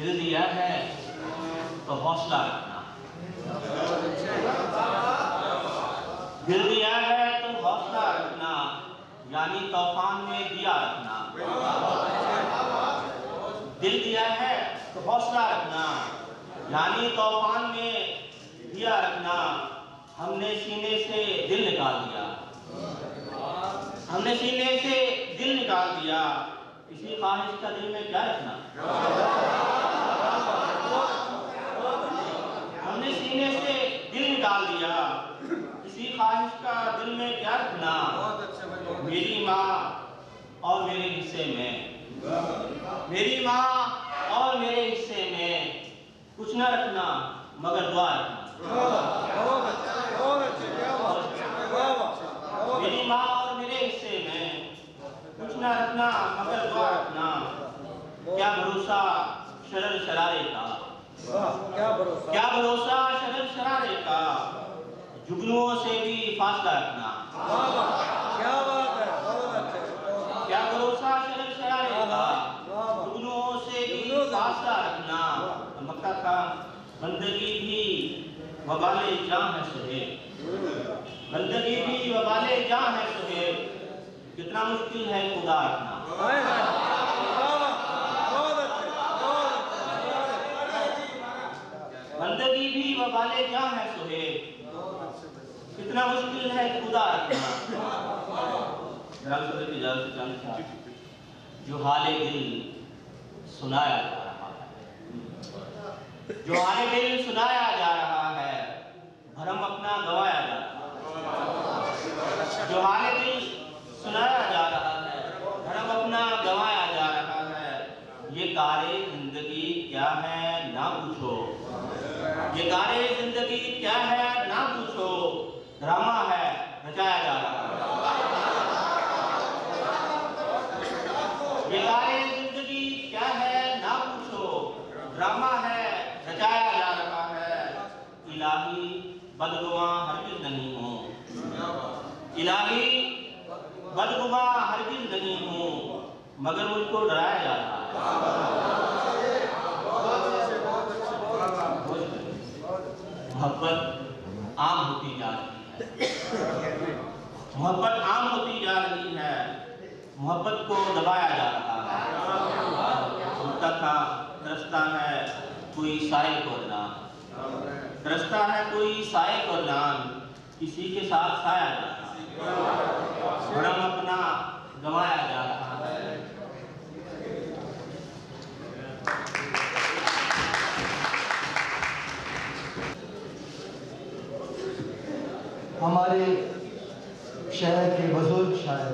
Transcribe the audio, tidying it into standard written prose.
दिल दिया है तो हौसला रखना, दिल दिया है तो हौसला रखना, यानी तूफान में दिया रखना। दिल दिया है तो हौसला रखना, यानी तूफान में दिया रखना। हमने सीने से दिल निकाल दिया, हमने सीने से दिल निकाल दिया, किसी ख्वाहिश का दिल में क्या रखना। हमने सीने से दिल निकाल दिया, किसी ख्वाहिश का दिल में क्या रखना। मेरी माँ और मेरे हिस्से में, मेरी माँ और मेरे हिस्से में कुछ न रखना मगर दुआ रखना। मेरी माँ और मेरे हिस्से में कुछ न रखना मगर दुआ रखना। क्या भरोसा शरर शरारे का, क्या भरोसा शरर शरारे का, जुगनुओं से भी फासला रखना। क्या बात है, बहुत अच्छे। क्या भरोसा शरर शरारे का, जुगनुओं से भी फासला रखना। मक्का का बंदगी भी वबाले जां है सुहेल, बंदगी भी वबाले जां है सुहेल, कितना मुश्किल है खुदा रखना। बंदगी भी वबाले जां है सुहेल, कितना मुश्किल है खुदा रखना। जो हाले दिल सुनाया जा रहा है, जो हाले दिल सुनाया जा रहा है, भरम अपना गवाया जा रहा है। जो हाले दिल सुनाया जा रहा है, भरम अपना गवाया जा रहा है। ये कारे जिंदगी क्या है ना पूछो, ये कारे जिंदगी क्या है ना पूछो, ड्रामा है रचाया जा रहा है। ये कारे जिंदगी क्या है ना पूछो, ड्रामा है रचाया जा रहा है। इलाही बदगुमा हरगिज़ नहीं हूँ, इलाही बदगुमा हरगिज़ नहीं हूँ, मगर मुझको डराया जा रहा है। मोहब्बत आम होती जा रही है, मोहब्बत आम होती जा रही है, मोहब्बत को दबाया जा रहा है। सुनता था तरसता है कोई साए को नाम, तरसता है कोई साए को नाम, किसी के साथ साया जा रहा है, भरम अपना गंवाया जा रहा है। हमारे शहर के बुजुर्ग शायर